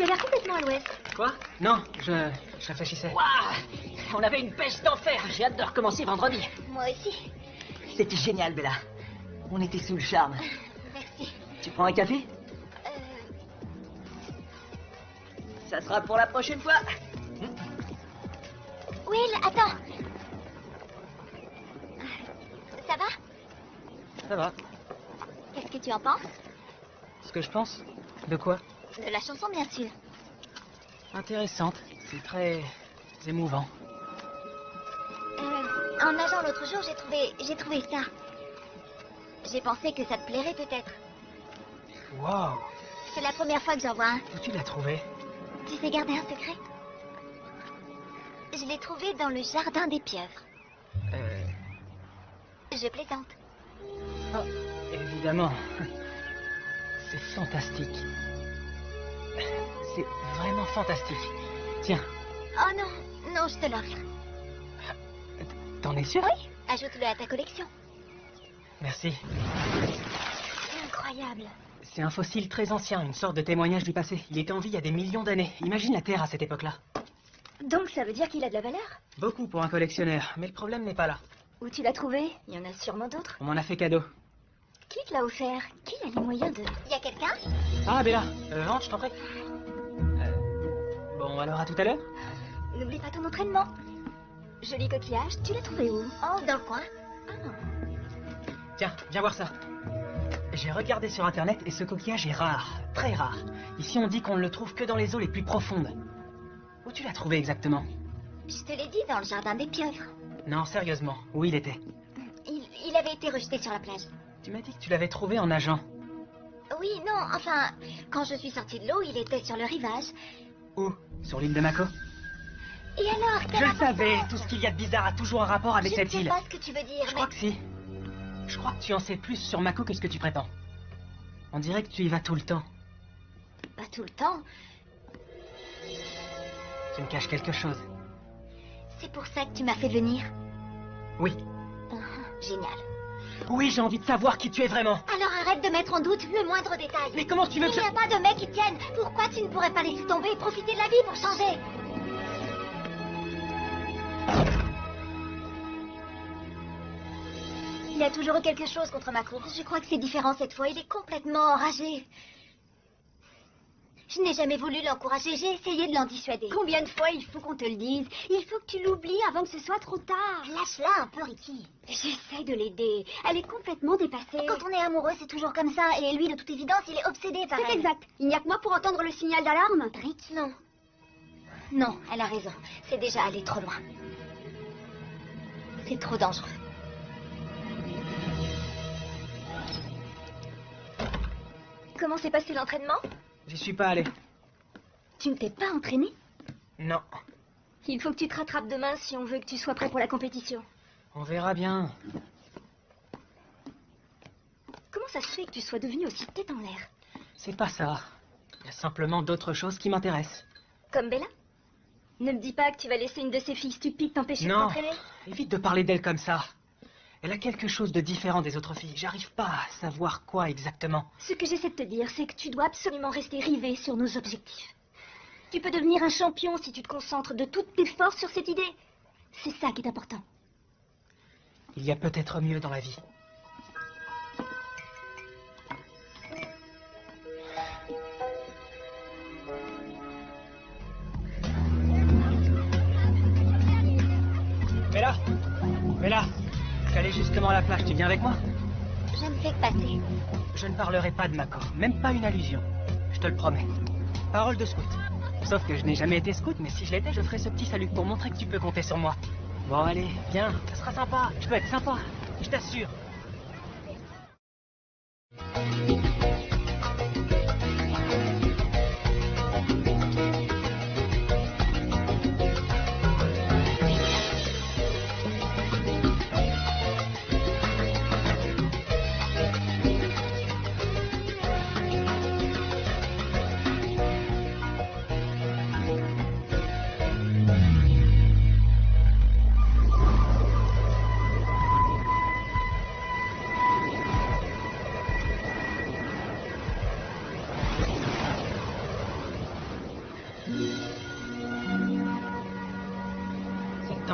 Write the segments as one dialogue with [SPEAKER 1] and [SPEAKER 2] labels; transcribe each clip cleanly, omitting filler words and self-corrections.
[SPEAKER 1] Tu as l'air complètement à l'ouest.
[SPEAKER 2] Quoi? Non, je réfléchissais.
[SPEAKER 3] Waouh! On avait une pêche d'enfer. J'ai hâte de recommencer vendredi.
[SPEAKER 1] Moi aussi.
[SPEAKER 3] C'était génial, Bella. On était sous le charme.
[SPEAKER 1] Merci.
[SPEAKER 3] Tu prends un café? Ça sera pour la prochaine fois.
[SPEAKER 1] Will, attends. Ça va?
[SPEAKER 2] Ça va.
[SPEAKER 1] Qu'est-ce que tu en penses?
[SPEAKER 2] Ce que je pense? De quoi?
[SPEAKER 1] De la chanson, bien sûr.
[SPEAKER 2] Intéressante. C'est très émouvant.
[SPEAKER 1] En nageant l'autre jour, j'ai trouvé ça. J'ai pensé que ça te plairait peut-être.
[SPEAKER 2] Wow!
[SPEAKER 1] C'est la première fois que j'en vois un.
[SPEAKER 2] Où tu l'as trouvé?
[SPEAKER 1] Tu sais garder un secret? Je l'ai trouvé dans le jardin des pieuvres. Je plaisante.
[SPEAKER 2] Oh, évidemment. C'est fantastique. C'est vraiment fantastique. Tiens,
[SPEAKER 1] Oh non, non, je te l'offre.
[SPEAKER 2] t'en es sûr?
[SPEAKER 1] Oui, ajoute-le à ta collection.
[SPEAKER 2] Merci.
[SPEAKER 1] Incroyable.
[SPEAKER 2] C'est un fossile très ancien, une sorte de témoignage du passé. Il était en vie il y a des millions d'années. Imagine la Terre à cette époque-là.
[SPEAKER 1] Donc ça veut dire qu'il a de la valeur?
[SPEAKER 2] Beaucoup pour un collectionneur, mais le problème n'est pas là.
[SPEAKER 1] Où tu l'as trouvé? Il y en a sûrement d'autres.
[SPEAKER 2] On m'en a fait cadeau.
[SPEAKER 1] Qui te l'a offert? Qui a les moyens de... Y a quelqu'un?
[SPEAKER 2] Ah, Bella, rentre, je t'en prie. Bon, alors à tout à l'heure.
[SPEAKER 1] N'oublie pas ton entraînement. Joli coquillage, tu l'as trouvé où? Oh, dans le coin.
[SPEAKER 2] Tiens, viens voir ça. J'ai regardé sur internet et ce coquillage est rare, très rare. Ici on dit qu'on ne le trouve que dans les eaux les plus profondes. Où tu l'as trouvé exactement?
[SPEAKER 1] Je te l'ai dit, dans le jardin des pieuvres.
[SPEAKER 2] Non, sérieusement, où il était?
[SPEAKER 1] Il avait été rejeté sur la plage.
[SPEAKER 2] Tu m'as dit que tu l'avais trouvé en nageant.
[SPEAKER 1] Oui, non, enfin, quand je suis sortie de l'eau, il était sur le rivage.
[SPEAKER 2] Où? Sur l'île de Mako?
[SPEAKER 1] Et alors,
[SPEAKER 2] Je le savais, tout ce qu'il y a de bizarre a toujours un rapport avec cette
[SPEAKER 1] Je ne
[SPEAKER 2] île.
[SPEAKER 1] sais pas ce que tu veux dire,
[SPEAKER 2] Je
[SPEAKER 1] mais...
[SPEAKER 2] crois que si. Je crois que tu en sais plus sur Mako que ce que tu prétends. On dirait que tu y vas tout le temps.
[SPEAKER 1] Pas tout le temps.
[SPEAKER 2] Tu me caches quelque chose.
[SPEAKER 1] C'est pour ça que tu m'as fait venir.
[SPEAKER 2] Oui.
[SPEAKER 1] Génial.
[SPEAKER 2] Oui, j'ai envie de savoir qui tu es vraiment.
[SPEAKER 1] Alors arrête de mettre en doute le moindre détail.
[SPEAKER 2] Mais comment tu veux que
[SPEAKER 1] Il n'y a pas de mec qui tienne. Pourquoi tu ne pourrais pas laisser tomber et profiter de la vie pour changer? Il y a toujours eu quelque chose contre Mako. Je crois que c'est différent cette fois. Il est complètement enragé. Je n'ai jamais voulu l'encourager. J'ai essayé de l'en dissuader.
[SPEAKER 4] Combien de fois il faut qu'on te le dise? Il faut que tu l'oublies avant que ce soit trop tard.
[SPEAKER 1] Lâche-la un peu, Ricky.
[SPEAKER 4] J'essaie de l'aider. Elle est complètement dépassée.
[SPEAKER 1] Quand on est amoureux, c'est toujours comme ça. Et lui, de toute évidence, il est obsédé par
[SPEAKER 4] C'est
[SPEAKER 1] elle.
[SPEAKER 4] exact. Il n'y a que moi pour entendre le signal d'alarme.
[SPEAKER 1] Rick, non. Non, elle a raison. C'est déjà allé trop loin. C'est trop dangereux. Comment s'est passé l'entraînement?
[SPEAKER 2] J'y suis pas allé.
[SPEAKER 1] Tu ne t'es pas entraîné?
[SPEAKER 2] Non.
[SPEAKER 1] Il faut que tu te rattrapes demain si on veut que tu sois prêt pour la compétition.
[SPEAKER 2] On verra bien.
[SPEAKER 1] Comment ça se fait que tu sois devenu aussi tête en l'air?
[SPEAKER 2] C'est pas ça. Il y a simplement d'autres choses qui m'intéressent.
[SPEAKER 1] Comme Bella? Ne me dis pas que tu vas laisser une de ces filles stupides t'empêcher de
[SPEAKER 2] Non.
[SPEAKER 1] t'entraîner.
[SPEAKER 2] Évite de parler d'elle comme ça. Elle a quelque chose de différent des autres filles. J'arrive pas à savoir quoi exactement.
[SPEAKER 1] Ce que j'essaie de te dire, c'est que tu dois absolument rester rivé sur nos objectifs. Tu peux devenir un champion si tu te concentres de toutes tes forces sur cette idée. C'est ça qui est important.
[SPEAKER 2] Il y a peut-être mieux dans la vie. Bella! Bella! Je suis allé justement à la plage, tu viens avec moi?
[SPEAKER 1] Je ne fais que passer.
[SPEAKER 2] Je ne parlerai pas de Mako, même pas une allusion. Je te le promets. Parole de scout. Sauf que je n'ai jamais été scout, mais si je l'étais, je ferais ce petit salut pour montrer que tu peux compter sur moi. Bon, allez, viens, ça sera sympa. Je peux être sympa, je t'assure.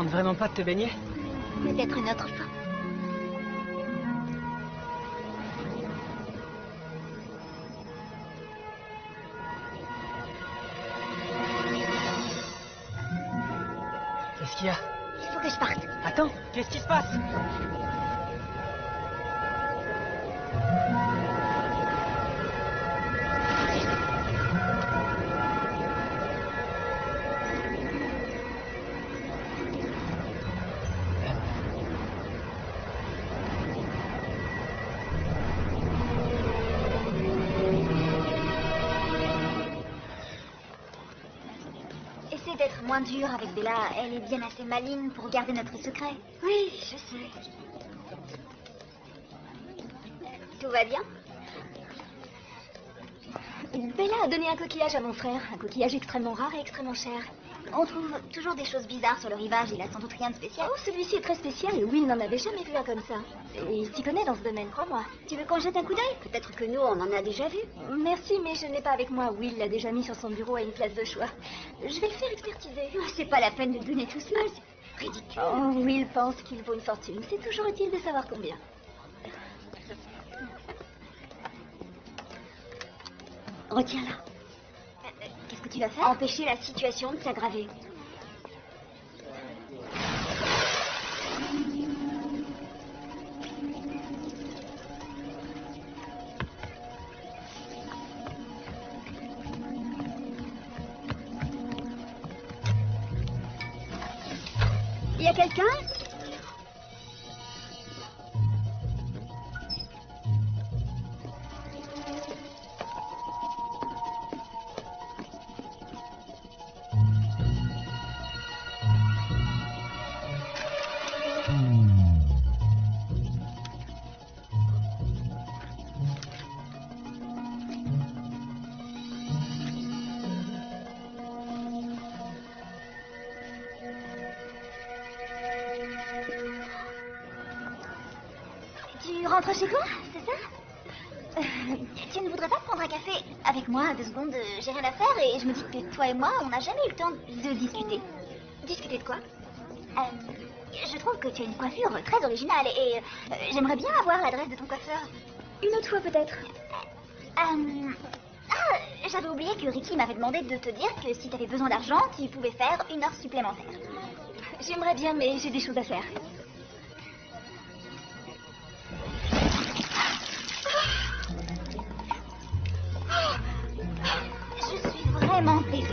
[SPEAKER 2] tente vraiment pas de te baigner?
[SPEAKER 1] Peut-être une autre fois.
[SPEAKER 2] Qu'est-ce qu'il y a?
[SPEAKER 1] Il faut que je parte.
[SPEAKER 2] Attends, qu'est-ce qui se passe?
[SPEAKER 1] Essaie d'être moins dur avec Bella. Elle est bien assez maligne pour garder notre secret. Oui, je sais. Tout va bien? Bella a donné un coquillage à mon frère. Un coquillage extrêmement rare et extrêmement cher. On trouve toujours des choses bizarres sur le rivage. Il a sans doute rien de spécial. Oh, celui-ci est très spécial. Will n'en avait jamais vu un comme ça. Et il s'y connaît dans ce domaine, crois-moi. Tu veux qu'on jette un coup d'œil? Peut-être que nous, on en a déjà vu. Merci, mais je n'ai pas avec moi. Will l'a déjà mis sur son bureau à une place de choix. Je vais le faire expertiser. C'est pas la peine de le donner tout seul. C'est ridicule. Oh, Will pense qu'il vaut une fortune. C'est toujours utile de savoir combien. Retiens-la. Qu'est-ce que tu vas faire? Empêcher la situation de s'aggraver. Il y a quelqu'un? Tu rentres chez toi, c'est ça? Tu ne voudrais pas prendre un café avec moi 2 secondes? J'ai rien à faire et je me dis que toi et moi, on n'a jamais eu le temps de discuter. Discuter de quoi? Je trouve que tu as une coiffure très originale et j'aimerais bien avoir l'adresse de ton coiffeur. Une autre fois peut-être. J'avais oublié que Ricky m'avait demandé de te dire que si tu avais besoin d'argent, tu pouvais faire 1 heure supplémentaire. J'aimerais bien, mais j'ai des choses à faire. Je suis vraiment désolée.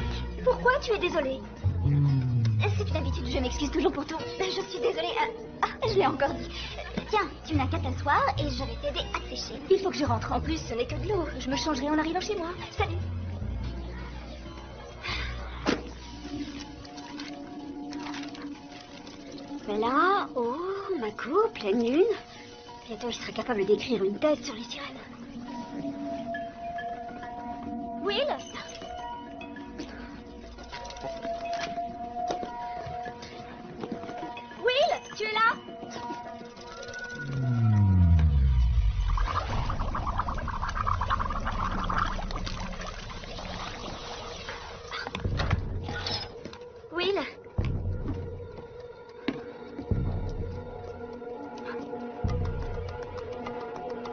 [SPEAKER 1] Pourquoi tu es désolée? C'est une habitude, je m'excuse toujours pour tout. Je suis désolée. Je l'ai encore dit. Tiens, tu n'as qu'à t'asseoir et je vais t'aider à te sécher. Il faut que je rentre. En plus, ce n'est que de l'eau. Je me changerai en arrivant chez moi. Salut. Bella, oh, ma coupe, pleine lune. Bientôt, je serai capable d'écrire une thèse sur les sirènes. Will? Will, tu es là? Will?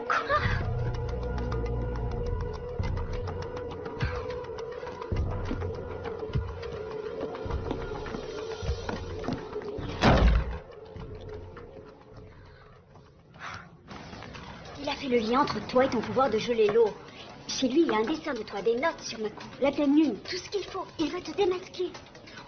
[SPEAKER 1] Quoi? Il a fait le lien entre toi et ton pouvoir de geler l'eau. Chez lui, il y a un dessin de toi, des notes sur ma coupe, la pleine lune, tout ce qu'il faut. Il va te démasquer.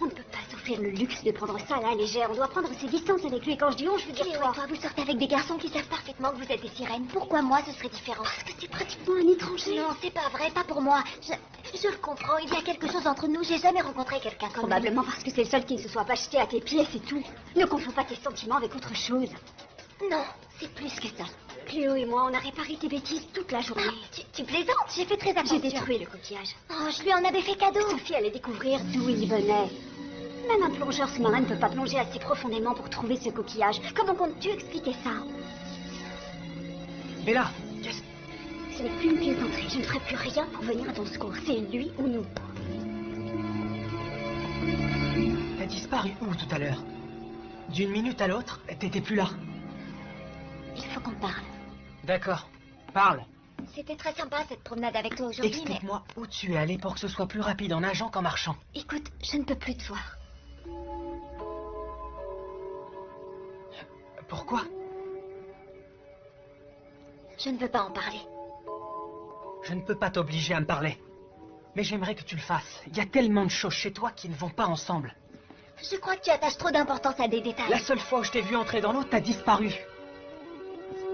[SPEAKER 1] On ne peut pas s'offrir le luxe de prendre ça à la légère. On doit prendre ses distances avec lui. Et quand je dis on, je veux dire toi. Vous sortez avec des garçons qui savent parfaitement que vous êtes des sirènes. Pourquoi moi, ce serait différent? Parce que c'est pratiquement un étranger. Non, c'est pas vrai, pas pour moi. Je le comprends, il y a quelque chose entre nous. J'ai jamais rencontré quelqu'un comme Probablement lui. Parce que c'est le seul qui ne se soit pas jeté à tes pieds, c'est tout. Ne confonds pas tes sentiments avec autre chose. Non, c'est plus que ça. Cléo et moi, on a réparé tes bêtises toute la journée. Tu plaisantes? J'ai fait très attention. J'ai détruit le coquillage. Oh, je lui en avais fait cadeau. Sophie allait découvrir d'où il venait. Même un plongeur sous-marin ne peut pas plonger assez profondément pour trouver ce coquillage. Comment comptes-tu expliquer ça?
[SPEAKER 2] Bella, qu'est-ce...
[SPEAKER 1] Ce n'est plus une plaisanterie. Je ne ferai plus rien pour venir à ton secours. C'est lui ou nous.
[SPEAKER 2] T'as disparu où tout à l'heure? D'une minute à l'autre, t'étais plus là.
[SPEAKER 1] Il faut qu'on parle.
[SPEAKER 2] D'accord. Parle.
[SPEAKER 1] C'était très sympa cette promenade avec toi aujourd'hui, mais...
[SPEAKER 2] Explique-moi où tu es allé pour que ce soit plus rapide en nageant qu'en marchant.
[SPEAKER 1] Écoute, je ne peux plus te voir.
[SPEAKER 2] Pourquoi?
[SPEAKER 1] Je ne veux pas en parler.
[SPEAKER 2] Je ne peux pas t'obliger à me parler. Mais j'aimerais que tu le fasses. Il y a tellement de choses chez toi qui ne vont pas ensemble.
[SPEAKER 1] Je crois que tu attaches trop d'importance à des détails.
[SPEAKER 2] La seule fois où je t'ai vu entrer dans l'eau, t'as disparu.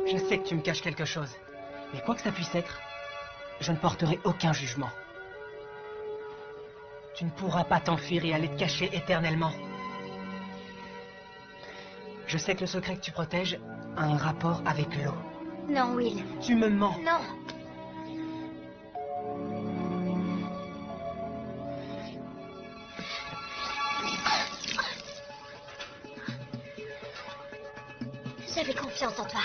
[SPEAKER 2] Je sais que tu me caches quelque chose. Mais quoi que ça puisse être, je ne porterai aucun jugement. Tu ne pourras pas t'enfuir et aller te cacher éternellement. Je sais que le secret que tu protèges a un rapport avec l'eau.
[SPEAKER 1] Non, Will.
[SPEAKER 2] Tu me mens.
[SPEAKER 1] Non. J'avais confiance en toi.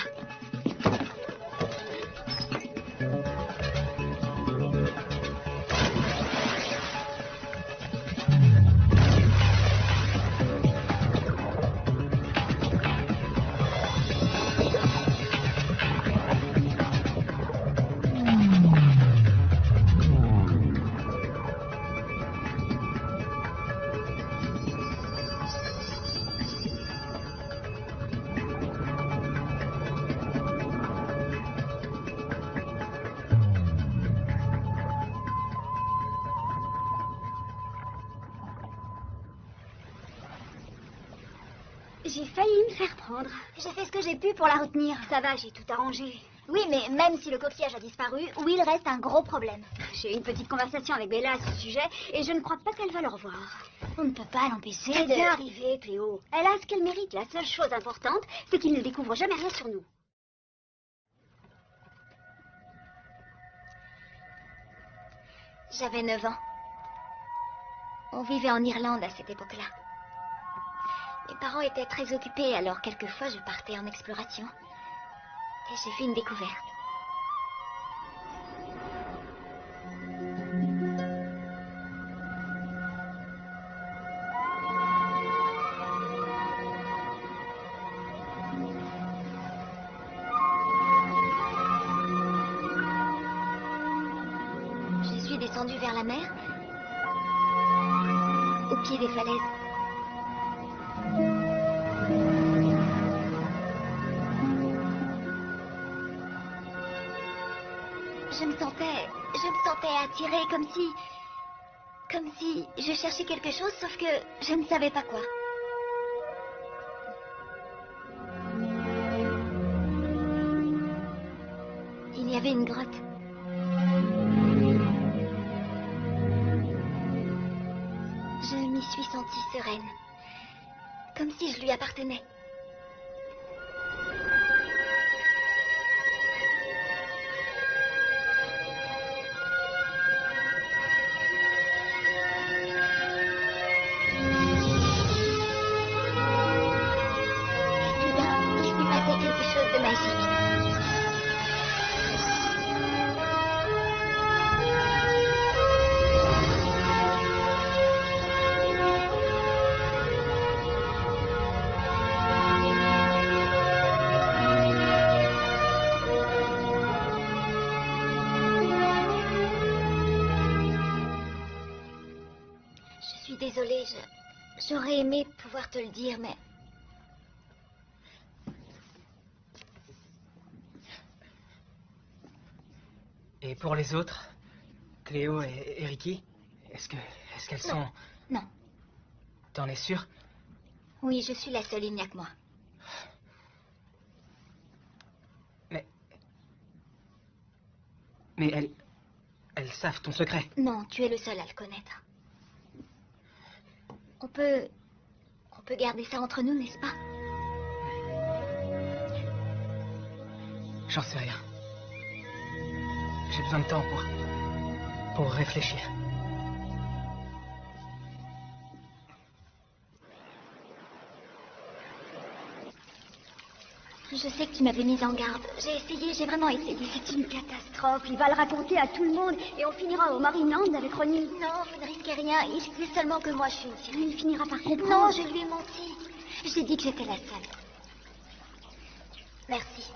[SPEAKER 4] J'ai failli me faire prendre.
[SPEAKER 1] J'ai fait ce que j'ai pu pour la retenir.
[SPEAKER 4] Ça va, j'ai tout arrangé.
[SPEAKER 1] Oui, mais même si le coquillage a disparu, Will reste un gros problème.
[SPEAKER 4] J'ai eu une petite conversation avec Bella à ce sujet et je ne crois pas qu'elle va le revoir.
[SPEAKER 1] On ne peut pas l'empêcher
[SPEAKER 4] C'est
[SPEAKER 1] de...
[SPEAKER 4] bien arrivé, Cléo. Elle a ce qu'elle mérite. La seule chose importante, c'est qu'il ne découvre jamais rien sur nous.
[SPEAKER 1] J'avais 9 ans. On vivait en Irlande à cette époque-là. Mes parents étaient très occupés, alors quelquefois je partais en exploration. Et j'ai fait une découverte. Je suis descendue vers la mer, au pied des falaises. Je me sentais attirée comme si je cherchais quelque chose, sauf que je ne savais pas quoi. Il y avait une grotte. Je m'y suis sentie sereine, comme si je lui appartenais. Désolée, j'aurais aimé pouvoir te le dire, mais...
[SPEAKER 2] Et pour les autres, Cléo et Ricky, est-ce qu'elles sont...
[SPEAKER 1] Non.
[SPEAKER 2] T'en es sûre?
[SPEAKER 1] Oui, je suis la seule, il n'y a que moi.
[SPEAKER 2] Mais elles savent ton secret.
[SPEAKER 1] Non, tu es le seul à le connaître. On peut garder ça entre nous, n'est-ce pas?
[SPEAKER 2] J'en sais rien. J'ai besoin de temps pour réfléchir.
[SPEAKER 1] Je sais que tu m'avais mise en garde. J'ai vraiment essayé.
[SPEAKER 4] C'est une catastrophe. Il va le raconter à tout le monde et on finira au Marineland avec Ronnie.
[SPEAKER 1] Non, vous ne risquez rien. Il sait seulement que moi je suis une sirène.
[SPEAKER 4] Il finira par comprendre.
[SPEAKER 1] Non, je lui ai menti. J'ai dit que j'étais la seule. Merci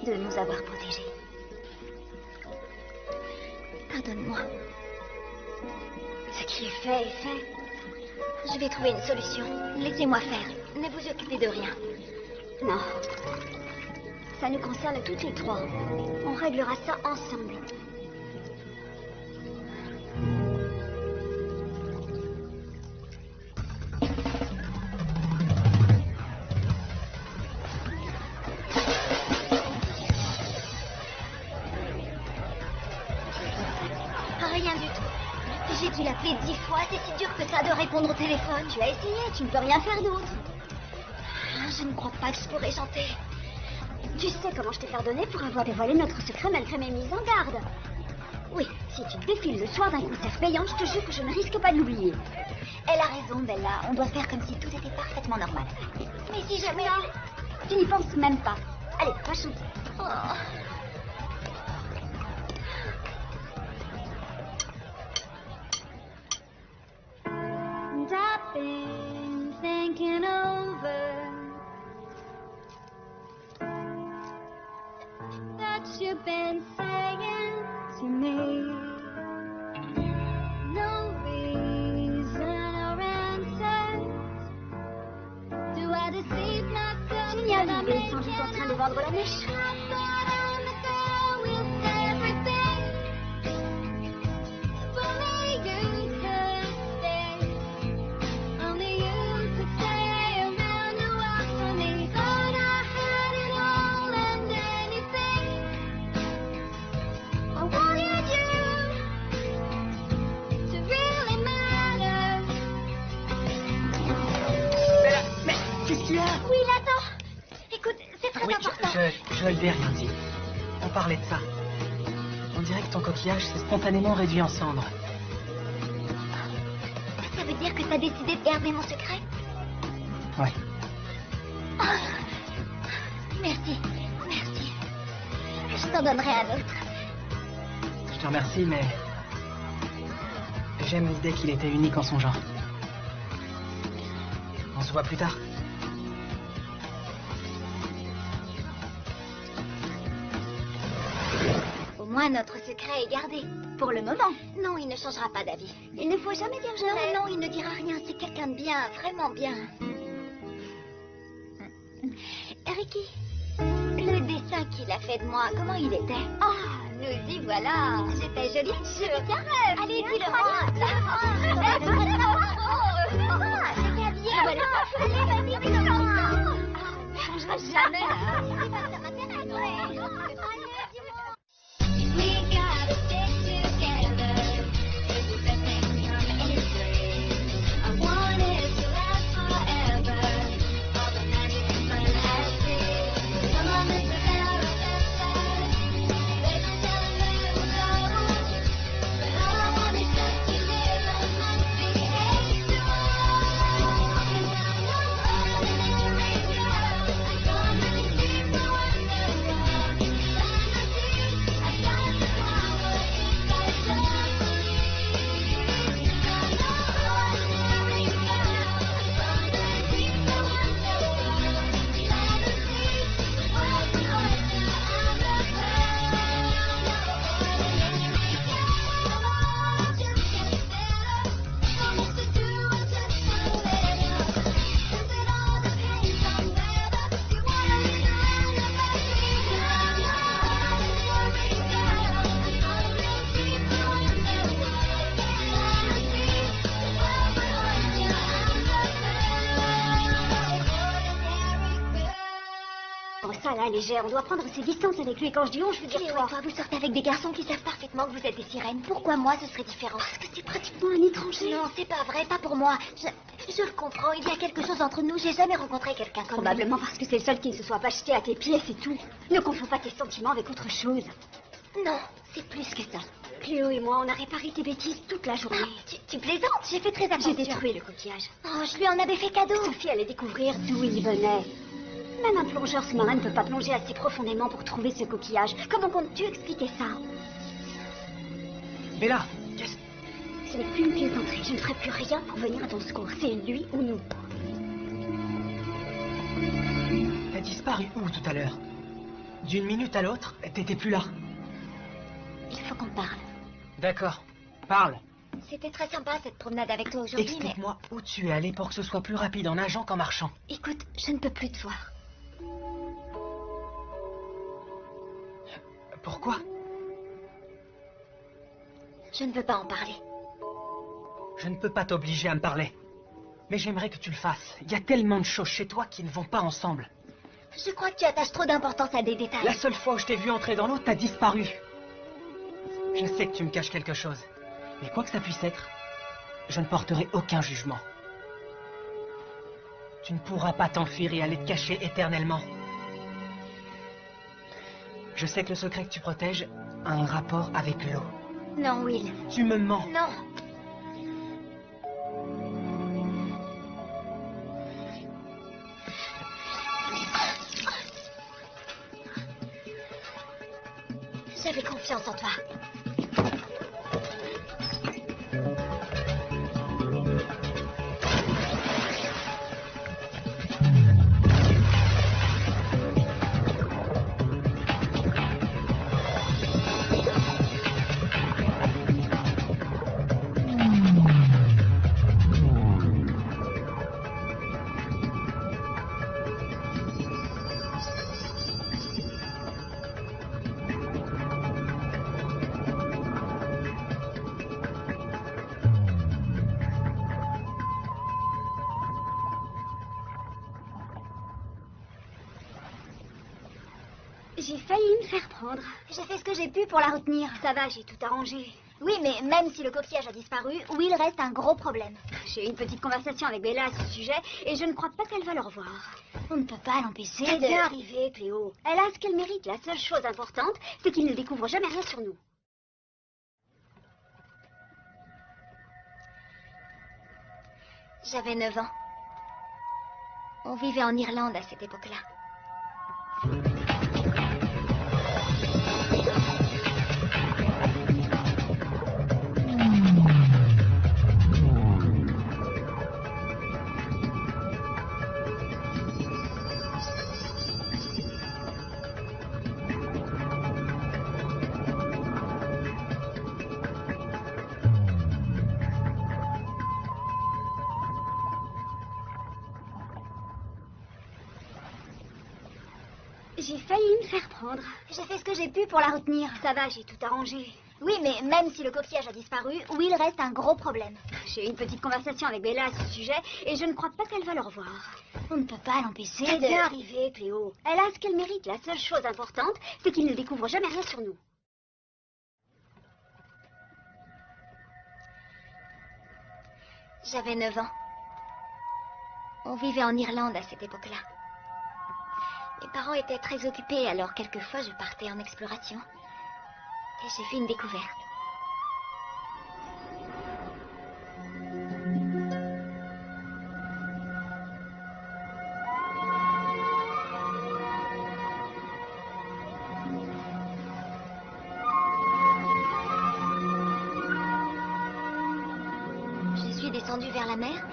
[SPEAKER 1] de nous avoir protégés. Pardonne-moi.
[SPEAKER 4] Ce qui est fait est fait.
[SPEAKER 1] Je vais trouver une solution. Laissez-moi faire. Ne vous occupez de rien.
[SPEAKER 4] Non. Ça nous concerne toutes les trois. On réglera ça ensemble.
[SPEAKER 1] Rien du tout. J'ai dû l'appeler 10 fois. C'est si dur que ça de répondre au téléphone.
[SPEAKER 4] Tu as essayé, tu ne peux rien faire d'autre.
[SPEAKER 1] Je ne crois pas que je pourrais chanter.
[SPEAKER 4] Tu sais comment je t'ai pardonné pour avoir dévoilé notre secret malgré mes mises en garde. Oui, si tu défiles le soir d'un concert payant, je te jure que je ne risque pas de l'oublier.
[SPEAKER 1] Elle a raison, Bella. On doit faire comme si tout était parfaitement normal. Mais si jamais...
[SPEAKER 4] Tu n'y penses même pas. Allez, va chanter.
[SPEAKER 1] Oh.
[SPEAKER 4] And I've been thinking over that you've been saying to me. No reason or answer. Do I deceive myself? Tu n'y arrives sans doute en train de vendre la mèche.
[SPEAKER 1] Oui, l'attends. Écoute, c'est très important.
[SPEAKER 2] Je ne lui ai rien dit. On parlait de ça. On dirait que ton coquillage s'est spontanément réduit en cendres.
[SPEAKER 1] Ça veut dire que t'as décidé de garder mon secret?
[SPEAKER 2] Ouais.
[SPEAKER 1] Merci. Je t'en donnerai un autre.
[SPEAKER 2] Je te remercie, mais... j'aime l'idée qu'il était unique en son genre. On se voit plus tard.
[SPEAKER 1] Au moins, notre secret est gardé. Pour le moment. Non, il ne changera pas d'avis.
[SPEAKER 4] Il ne faut jamais dire jamais.
[SPEAKER 1] Non, il ne dira rien. C'est quelqu'un de bien, vraiment bien. Ricky, le dessin qu'il a fait de moi, comment il était?
[SPEAKER 4] Ah, nous y voilà.
[SPEAKER 1] J'étais jolie.
[SPEAKER 4] Je veux bien rêve.
[SPEAKER 1] Allez, dis-le-moi. C'était bien. Allez, vas-y, dis-le-moi.
[SPEAKER 4] Changera jamais, là.
[SPEAKER 1] Ça m'intéresse.
[SPEAKER 4] We gotta stick together. It's the best thing from history. I want it to last forever. All the magic and fun at sea. Come on, Mr. Barricade. They've been telling me we'll go. But all I want is just to live a month. Be H2O. And I'm not running in the radio. I don't really see the wonder of I got the power inside of me. I'm not ordinary girl. I'm gonna keep the wonder of inside of me. What's the wonder I'm the pearl? No ordinary girl. Just get better. Promise to do it just a little. 'Cause it all depends on whether you wanna be around or baby. I'm not ordinary girl. I'm gonna keep the wonder of inside of me. What's the wonder I'm the pearl? Ordinary girl. Ça là, légère, on doit prendre ses distances avec lui. Et quand je dis on, je veux dire
[SPEAKER 1] Cléo et
[SPEAKER 4] toi.
[SPEAKER 1] toi, vous sortez avec des garçons qui savent parfaitement que vous êtes des sirènes. Pourquoi moi, ce serait différent?
[SPEAKER 4] Parce que c'est pratiquement un étranger.
[SPEAKER 1] Non, c'est pas vrai, pas pour moi. Je le comprends, il y a quelque chose entre nous. J'ai jamais rencontré quelqu'un comme lui.
[SPEAKER 4] Probablement parce que c'est le seul qui ne se soit pas jeté à tes pieds, c'est tout. Ne confonds pas tes sentiments avec autre chose.
[SPEAKER 1] Non, c'est plus que ça.
[SPEAKER 4] Cléo et moi, on a réparé tes bêtises toute la journée.
[SPEAKER 1] Tu plaisantes, j'ai fait très
[SPEAKER 4] J'ai
[SPEAKER 1] attention.
[SPEAKER 4] détruit le coquillage.
[SPEAKER 1] Oh, je lui en avais fait cadeau.
[SPEAKER 4] Sophie allait découvrir d'où il venait. Même un plongeur sous-marin ne peut pas plonger assez profondément pour trouver ce coquillage. Comment comptes-tu expliquer ça?
[SPEAKER 2] Bella, qu'est-ce...
[SPEAKER 4] Ce n'est plus une plaisanterie. Je ne ferai plus rien pour venir à ton secours. C'est lui ou nous.
[SPEAKER 2] T'as disparu où tout à l'heure? D'une minute à l'autre, t'étais plus là.
[SPEAKER 1] Il faut qu'on parle.
[SPEAKER 2] D'accord, parle.
[SPEAKER 1] C'était très sympa cette promenade avec toi aujourd'hui, mais...
[SPEAKER 2] Explique-moi où tu es allé pour que ce soit plus rapide en nageant qu'en marchant.
[SPEAKER 1] Écoute, je ne peux plus te voir.
[SPEAKER 2] Pourquoi?
[SPEAKER 1] Je ne veux pas en parler.
[SPEAKER 2] Je ne peux pas t'obliger à me parler. Mais j'aimerais que tu le fasses. Il y a tellement de choses chez toi qui ne vont pas ensemble.
[SPEAKER 1] Je crois que tu attaches trop d'importance à des détails.
[SPEAKER 2] La seule fois où je t'ai vu entrer dans l'eau, t'as disparu. Je sais que tu me caches quelque chose. Mais quoi que ça puisse être, je ne porterai aucun jugement. Tu ne pourras pas t'enfuir et aller te cacher éternellement. Je sais que le secret que tu protèges a un rapport avec l'eau.
[SPEAKER 1] Non, Will.
[SPEAKER 2] Tu me mens.
[SPEAKER 1] Non. J'avais confiance en toi. J'ai failli me faire prendre. J'ai fait ce que j'ai pu pour la retenir. Ça va, j'ai tout arrangé. Oui, mais même si le coquillage a disparu, Will reste un gros problème. J'ai eu une petite conversation avec Bella à ce sujet et je ne crois pas qu'elle va le revoir. On ne peut pas l'empêcher de... C'est arrivé, Cléo. Elle a ce qu'elle mérite. La seule chose importante, c'est qu'il ne découvre jamais rien sur nous. J'avais 9 ans. On vivait en Irlande à cette époque-là. J'ai failli me faire prendre. J'ai fait ce que j'ai pu pour la retenir. Ça va, j'ai tout arrangé. Oui, mais même si le coquillage a disparu, Will reste un gros problème. J'ai eu une petite conversation avec Bella à ce sujet et je ne crois pas qu'elle va le revoir. On ne peut pas l'empêcher de... C'est arrivé, Cléo. Elle a ce qu'elle mérite. La seule chose importante, c'est qu'il ne découvre jamais rien sur nous. J'avais 9 ans. On vivait en Irlande à cette époque-là. Mes parents étaient très occupés, alors quelquefois je partais en exploration. Et j'ai fait une découverte. Je suis descendue vers la mer,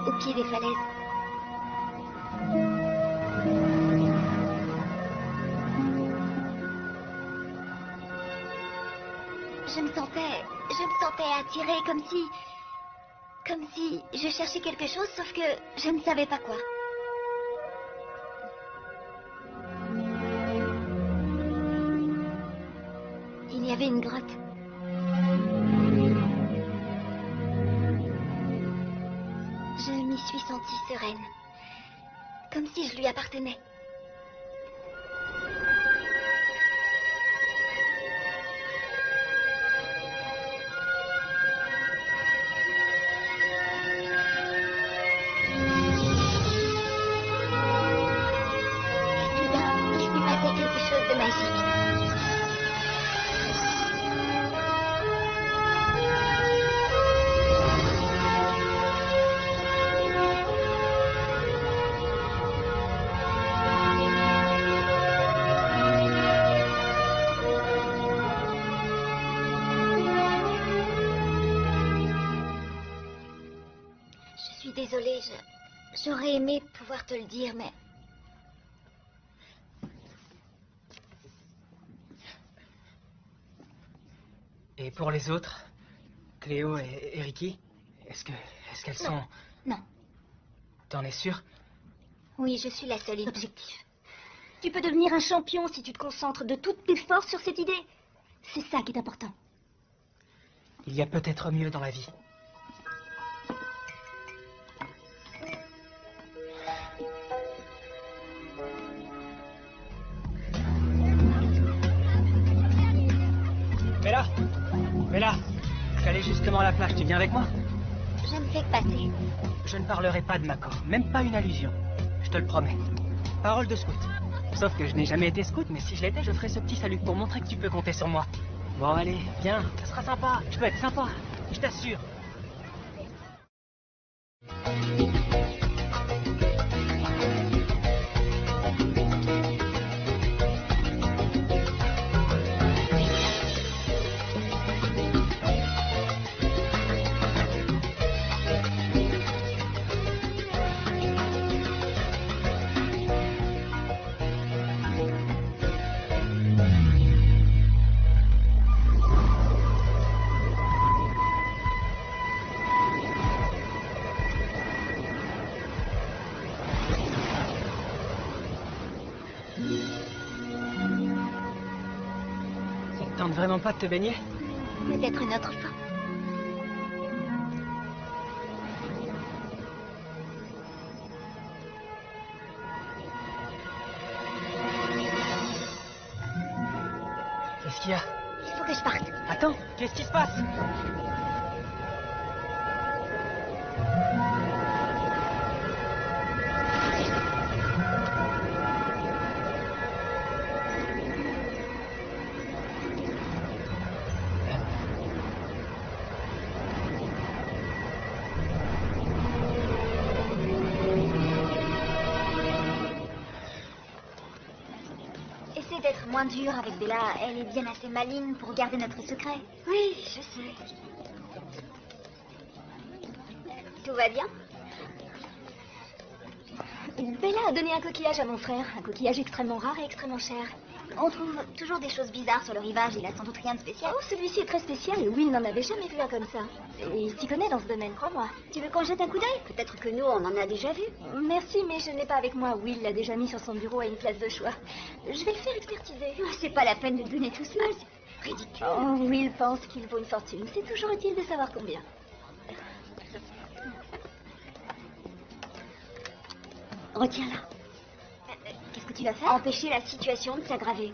[SPEAKER 1] au pied des falaises. Je me sentais attirée comme si je cherchais quelque chose, sauf que je ne savais pas quoi. Il y avait une grotte. Je m'y suis sentie sereine, comme si je lui appartenais. Désolée, J'aurais aimé pouvoir te le dire, mais...
[SPEAKER 2] Et pour les autres, Cléo et Ricky, est-ce qu'elles sont...
[SPEAKER 1] Non.
[SPEAKER 2] T'en es sûre?
[SPEAKER 1] Oui, je suis la seule objectif. Tu peux devenir un champion si tu te concentres de toutes tes forces sur cette idée. C'est ça qui est important.
[SPEAKER 2] Il y a peut-être mieux dans la vie. Bella, j'allais justement à la plage, tu viens avec moi?
[SPEAKER 1] Je ne fais que passer.
[SPEAKER 2] Je ne parlerai pas de Mako, même pas une allusion. Je te le promets. Parole de scout. Sauf que je n'ai jamais été scout, mais si je l'étais, je ferais ce petit salut pour montrer que tu peux compter sur moi. Bon, allez, viens, ça sera sympa. Je peux être sympa, je t'assure. Ça te tente vraiment pas de te baigner?
[SPEAKER 1] Peut-être une autre fois.
[SPEAKER 2] Qu'est-ce qu'il y a?
[SPEAKER 1] Il faut que je parte.
[SPEAKER 2] Attends, qu'est-ce qui se passe?
[SPEAKER 1] Essaie d'être moins dur avec Bella. Elle est bien assez maligne pour garder notre secret. Oui, je sais. Tout va bien? Bella a donné un coquillage à mon frère. Un coquillage extrêmement rare et extrêmement cher. On trouve toujours des choses bizarres sur le rivage. Il a sans doute rien de spécial. Oh, celui-ci est très spécial. Will n'en avait jamais vu un comme ça. Et il s'y connaît dans ce domaine, crois-moi. Tu veux qu'on jette un coup d'œil? Peut-être que nous, on en a déjà vu. Merci, mais je n'ai pas avec moi. Will l'a déjà mis sur son bureau à une place de choix. Je vais le faire expertiser. Oh, c'est pas la peine de donner tout ça. C'est ridicule. Oh, Will pense qu'il vaut une fortune. C'est toujours utile de savoir combien. Retiens-la. Qu'est-ce que tu vas faire? Empêcher la situation de s'aggraver.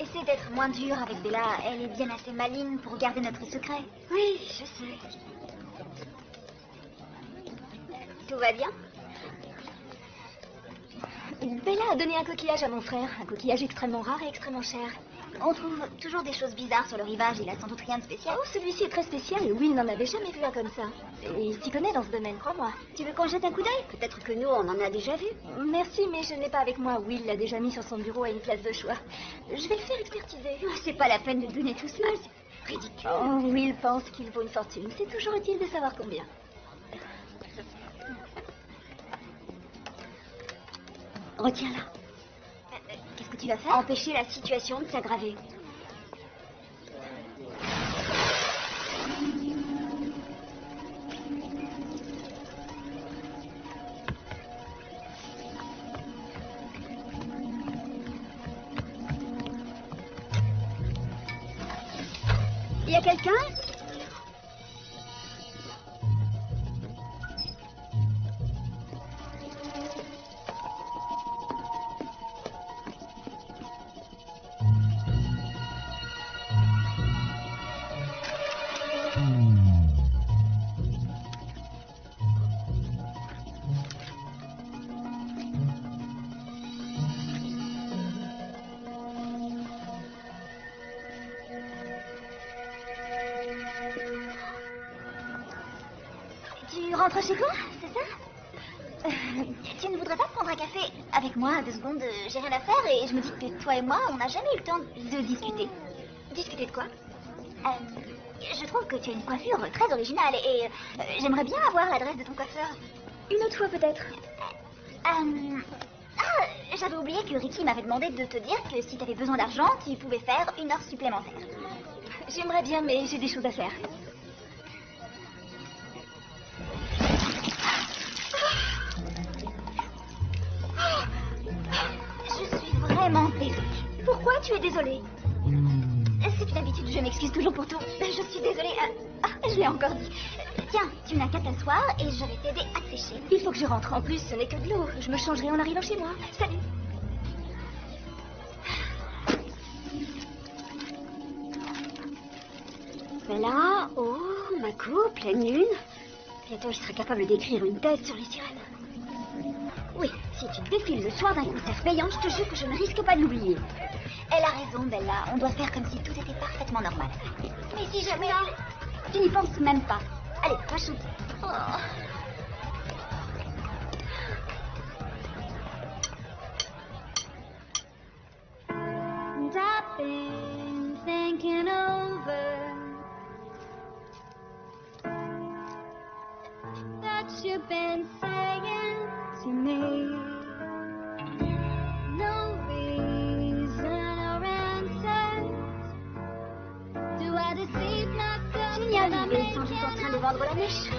[SPEAKER 1] Essaie d'être moins dur avec Bella. Elle est bien assez maligne pour garder notre secret. Oui, je sais. Tout va bien? Bella a donné un coquillage à mon frère. Un coquillage extrêmement rare et extrêmement cher. On trouve toujours des choses bizarres sur le rivage. Il a sans doute rien de spécial. Oh, celui-ci est très spécial. Will n'en avait jamais vu un comme ça. Et il s'y connaît dans ce domaine, crois-moi. Tu veux qu'on jette un coup d'œil? Peut-être que nous, on en a déjà vu. Merci, mais je n'ai pas avec moi. Will l'a déjà mis sur son bureau à une place de choix. Je vais le faire expertiser. Oh, c'est pas la peine de donner tout ça. C'est ridicule. Oh, Will pense qu'il vaut une fortune. C'est toujours utile de savoir combien. Retiens-la. Qu'est-ce que tu vas faire? Empêcher la situation de s'aggraver. Il y a quelqu'un?
[SPEAKER 5] rentres chez toi, c'est ça? Tu ne voudrais pas prendre un café avec moi 2 secondes? J'ai rien à faire et je me dis que toi et moi, on n'a jamais eu le temps de discuter.
[SPEAKER 1] Discuter de quoi?
[SPEAKER 5] Je trouve que tu as une coiffure très originale et j'aimerais bien avoir l'adresse de ton coiffeur.
[SPEAKER 1] Une autre fois peut-être.
[SPEAKER 5] J'avais oublié que Ricky m'avait demandé de te dire que si tu avais besoin d'argent, tu pouvais faire 1 heure supplémentaire.
[SPEAKER 1] J'aimerais bien, mais j'ai des choses à faire.
[SPEAKER 5] Je suis vraiment désolée.
[SPEAKER 1] Pourquoi tu es désolée?
[SPEAKER 5] C'est une habitude, je m'excuse toujours pour tout. Je suis désolée. Je l'ai encore dit. Tiens, tu n'as qu'à t'asseoir et je vais t'aider à te sécher.
[SPEAKER 1] Il faut que je rentre. En plus, ce n'est que de l'eau. Je me changerai en arrivant chez moi. Salut. Mais là, oh, Mako, pleine lune. Bientôt, il sera capable d'écrire une thèse sur les sirènes. Oui, si tu défiles le soir d'un concert payant, je te jure que je ne risque pas de l'oublier.
[SPEAKER 5] Elle a raison, Bella. On doit faire comme si tout était parfaitement normal. Mais si jamais...
[SPEAKER 1] Tu n'y penses même pas. Allez, va chanter.
[SPEAKER 5] Oh.
[SPEAKER 4] And I've been thinking over that you've been saying to me. No reason or answer. Do I deceive myself?
[SPEAKER 1] Tu n'y arrives sans doute en train de vendre la mèche.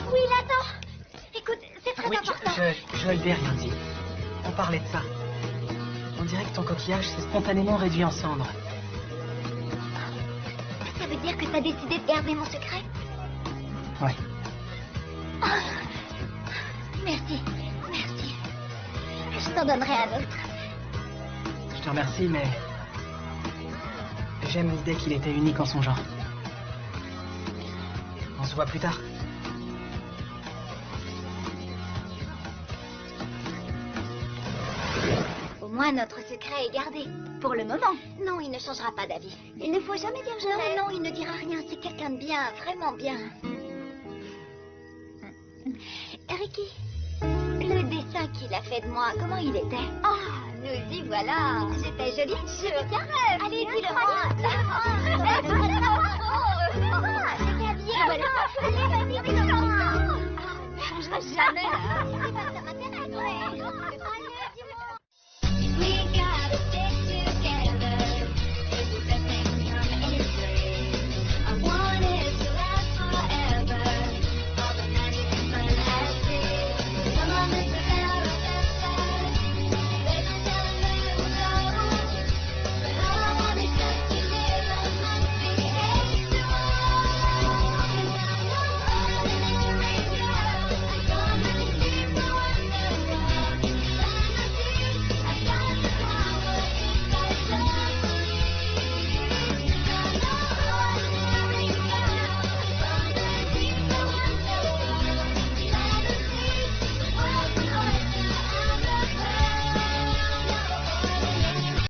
[SPEAKER 5] Oui, l'attends. Écoute, c'est très
[SPEAKER 2] Oui,
[SPEAKER 5] important.
[SPEAKER 2] je l'ai rien dit. On parlait de ça. On dirait que ton coquillage s'est spontanément réduit en cendres.
[SPEAKER 5] Ça veut dire que t'as décidé de garder mon secret?
[SPEAKER 2] Ouais.
[SPEAKER 5] Merci. Je t'en donnerai un autre.
[SPEAKER 2] Je te remercie, mais... j'aime l'idée qu'il était unique en son genre. On se voit plus tard.
[SPEAKER 5] Au moins, notre secret est gardé. Pour le moment. Non, il ne changera pas d'avis. Il ne faut jamais dire jamais. Non, il ne dira rien. C'est quelqu'un de bien, vraiment bien. Ricky, le dessin qu'il a fait de moi, comment il était? Ah, nous y voilà. J'étais jolie. Je tiens. Allez, dis-le-moi.